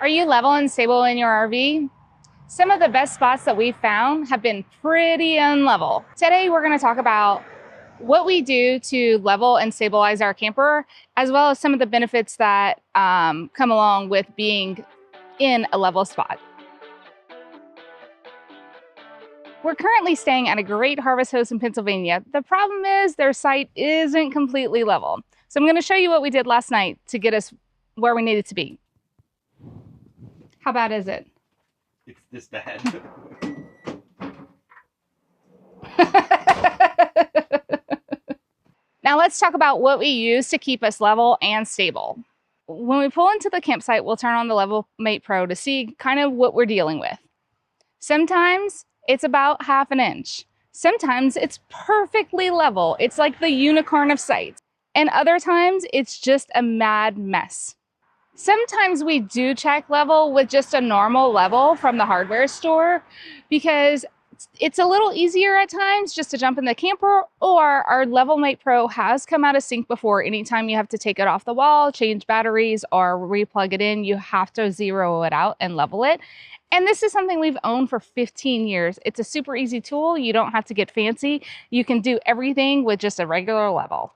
Are you level and stable in your RV? Some of the best spots that we've found have been pretty unlevel. Today, we're going to talk about what we do to level and stabilize our camper, as well as some of the benefits that come along with being in a level spot. We're currently staying at a great harvest host in Pennsylvania. The problem is their site isn't completely level. So I'm going to show you what we did last night to get us where we needed to be. How bad is it? It's this bad. Now let's talk about what we use to keep us level and stable. When we pull into the campsite, we'll turn on the LevelMate Pro to see kind of what we're dealing with. Sometimes it's about ½ an inch. Sometimes it's perfectly level. It's like the unicorn of sites. And other times it's just a mad mess. Sometimes we do check level with just a normal level from the hardware store because it's a little easier at times just to jump in the camper, or our LevelMate Pro has come out of sync before. Anytime you have to take it off the wall, change batteries, or replug it in, you have to zero it out and level it. And this is something we've owned for 15 years. It's a super easy tool. You don't have to get fancy. You can do everything with just a regular level.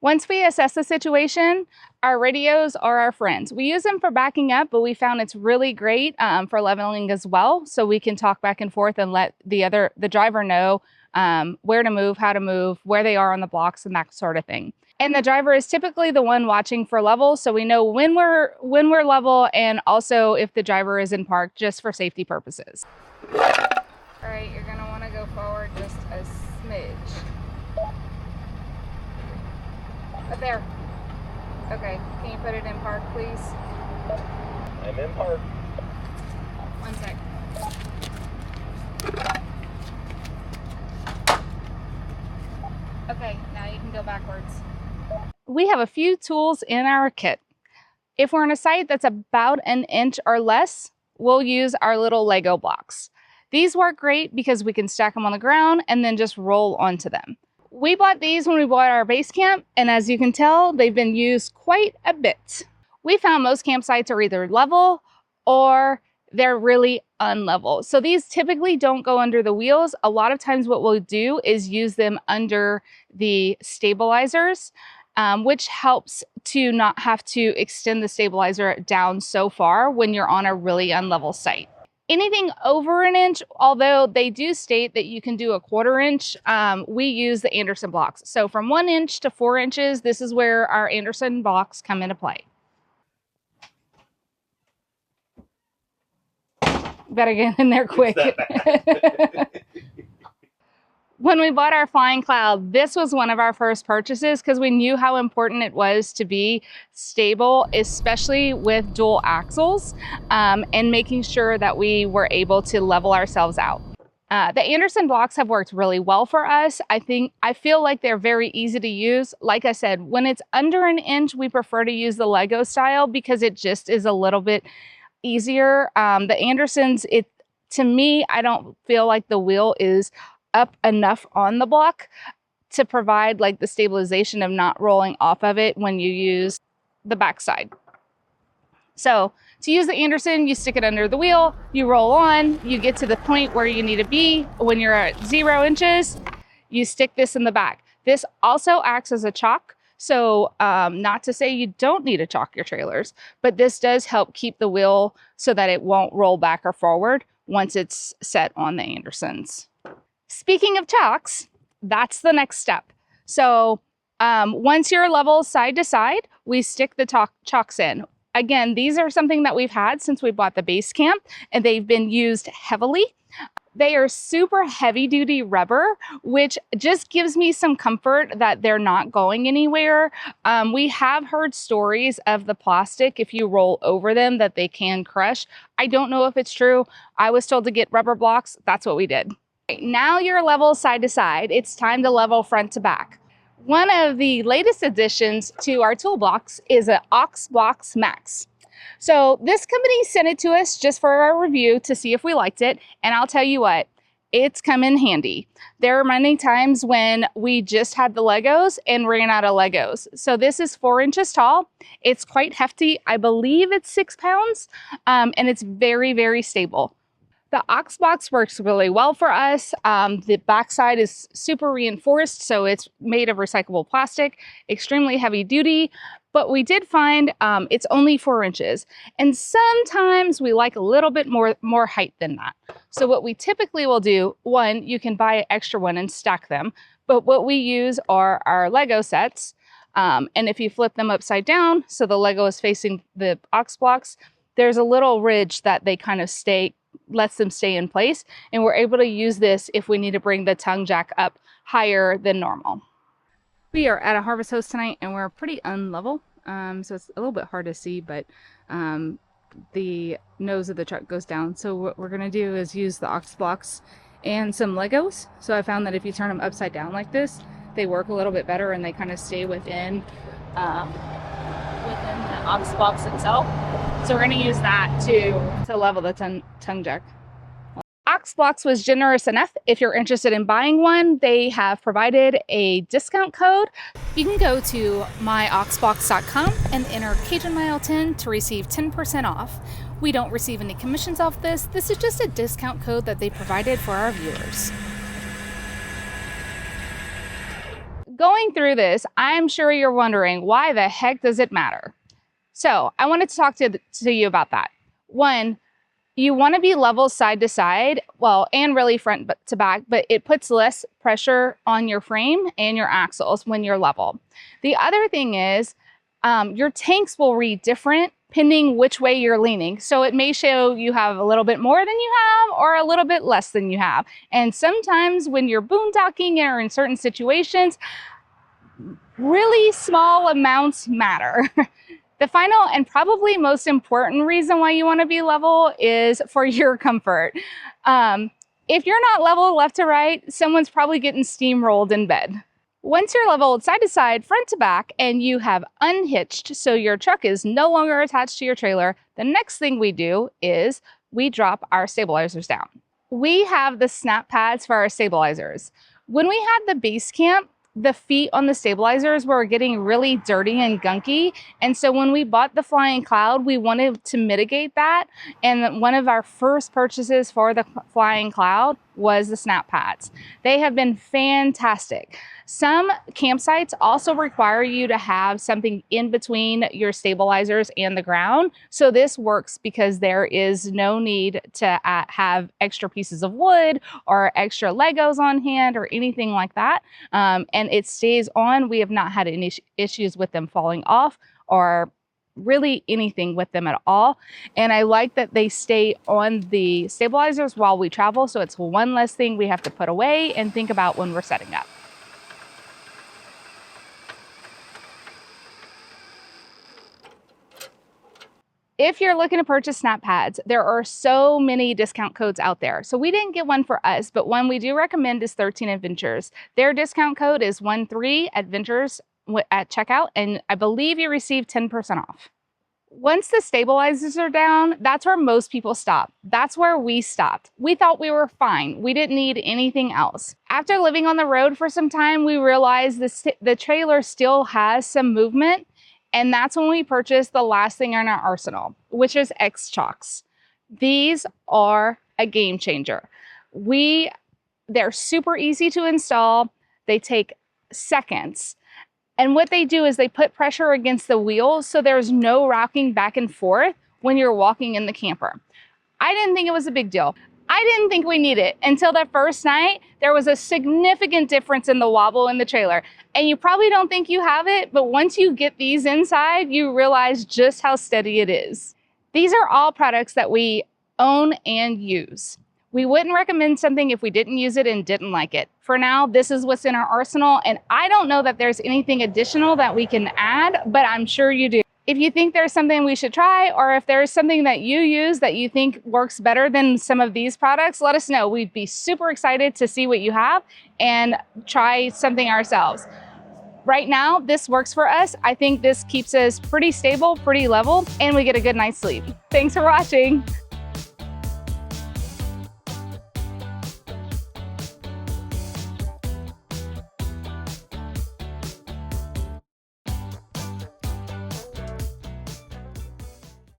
Once we assess the situation, our radios are our friends. We use them for backing up, but we found it's really great for leveling as well. So we can talk back and forth and let the driver know where to move, how to move, where they are on the blocks, and that sort of thing. And the driver is typically the one watching for level, so we know when we're level, and also if the driver is in park, just for safety purposes. All right, you're gonna want to go forward just a smidge. Up there. Okay, can you put it in park, please? I'm in park. One sec. Okay, now you can go backwards. We have a few tools in our kit. If we're on a site that's about an inch or less, we'll use our little Lego blocks. These work great because we can stack them on the ground and then just roll onto them. We bought these when we bought our base camp, and as you can tell, they've been used quite a bit. We found most campsites are either level or they're really unlevel. So these typically don't go under the wheels. A lot of times what we'll do is use them under the stabilizers, which helps to not have to extend the stabilizer down so far when you're on a really unlevel site. Anything over an inch, although they do state that you can do a 1/4 inch, we use the Andersen blocks. So from 1 inch to 4 inches, this is where our Andersen blocks come into play. Better get in there quick. When we bought our Flying Cloud, this was one of our first purchases because we knew how important it was to be stable, especially with dual axles, and making sure that we were able to level ourselves out. The Andersen blocks have worked really well for us. I feel like they're very easy to use. Like I said, when it's under an inch, we prefer to use the Lego style because it just is a little bit easier. The Andersens, to me, I don't feel like the wheel is up enough on the block to provide like the stabilization of not rolling off of it when you use the backside. So to use the Andersen, you stick it under the wheel, you roll on, you get to the point where you need to be. When you're at 0 inches, you stick this in the back. This also acts as a chock. So not to say you don't need to chock your trailers, but this does help keep the wheel so that it won't roll back or forward once it's set on the Andersens. Speaking of chocks, that's the next step. So once you're level side to side, we stick the chocks in. Again, these are something that we've had since we bought the base camp, and they've been used heavily. They are super heavy duty rubber, which just gives me some comfort that they're not going anywhere. We have heard stories of the plastic, if you roll over them, that they can crush. I don't know if it's true. I was told to get rubber blocks. That's what we did. Now you're level side to side, it's time to level front to back. One of the latest additions to our toolbox is an OX BLOX Maxx. So this company sent it to us just for our review to see if we liked it. And I'll tell you what, it's come in handy. There are many times when we just had the Legos and ran out of Legos. So this is 4 inches tall. It's quite hefty. I believe it's 6 pounds, and it's very, very stable. The OX BLOX works really well for us. The backside is super reinforced, so it's made of recyclable plastic, extremely heavy duty, but we did find it's only 4 inches. And sometimes we like a little bit more height than that. So what we typically will do, one, you can buy an extra one and stack them, but what we use are our Lego sets. And if you flip them upside down, so the Lego is facing the OX BLOX, there's a little ridge that they kind of lets them stay in place, and we're able to use this if we need to bring the tongue jack up higher than normal. We are at a harvest host tonight and we're pretty unlevel, so it's a little bit hard to see, but the nose of the truck goes down. So what we're gonna do is use the OX BLOX and some Legos. So I found that if you turn them upside down like this, they work a little bit better and they kind of stay within the OX BLOX itself. So we're going to use that to level the tongue jack. OX BLOX was generous enough. If you're interested in buying one, they have provided a discount code. You can go to myoxblox.com and enter CajunMile10 to receive 10% off. We don't receive any commissions off this. This is just a discount code that they provided for our viewers. Going through this, I'm sure you're wondering, why the heck does it matter? So I wanted to talk to you about that. One, you want to be level side to side, well, and really front to back, but it puts less pressure on your frame and your axles when you're level. The other thing is your tanks will read different depending which way you're leaning. So it may show you have a little bit more than you have or a little bit less than you have. And sometimes when you're boondocking or in certain situations, really small amounts matter. The final and probably most important reason why you want to be level is for your comfort. If you're not level left to right, someone's probably getting steamrolled in bed. Once you're leveled side to side, front to back, and you have unhitched, so your truck is no longer attached to your trailer, the next thing we do is we drop our stabilizers down. We have the snap pads for our stabilizers. When we had the base camp, the feet on the stabilizers were getting really dirty and gunky. And so when we bought the Flying Cloud, we wanted to mitigate that. And one of our first purchases for the Flying Cloud was the snap pads. They have been fantastic. Some campsites also require you to have something in between your stabilizers and the ground. So this works because there is no need to have extra pieces of wood or extra Legos on hand or anything like that. And it stays on. We have not had any issues with them falling off or really anything with them at all. And I like that they stay on the stabilizers while we travel. So it's one less thing we have to put away and think about when we're setting up. If you're looking to purchase snap pads, there are so many discount codes out there. So we didn't get one for us, but one we do recommend is 13 Adventures. Their discount code is 13Adventures at checkout, and I believe you receive 10% off. Once the stabilizers are down, that's where most people stop. That's where we stopped. We thought we were fine. We didn't need anything else. After living on the road for some time, we realized the trailer still has some movement. And that's when we purchased the last thing in our arsenal, which is X-Chocks. These are a game changer. They're super easy to install. They take seconds. And what they do is they put pressure against the wheels so there's no rocking back and forth when you're walking in the camper. I didn't think it was a big deal. I didn't think we needed it until that first night. There was a significant difference in the wobble in the trailer. And you probably don't think you have it, but once you get these inside, you realize just how steady it is. These are all products that we own and use. We wouldn't recommend something if we didn't use it and didn't like it. For now, this is what's in our arsenal, and I don't know that there's anything additional that we can add, but I'm sure you do. If you think there's something we should try, or if there's something that you use that you think works better than some of these products, let us know. We'd be super excited to see what you have and try something ourselves. Right now, this works for us. I think this keeps us pretty stable, pretty level, and we get a good night's sleep. Thanks for watching.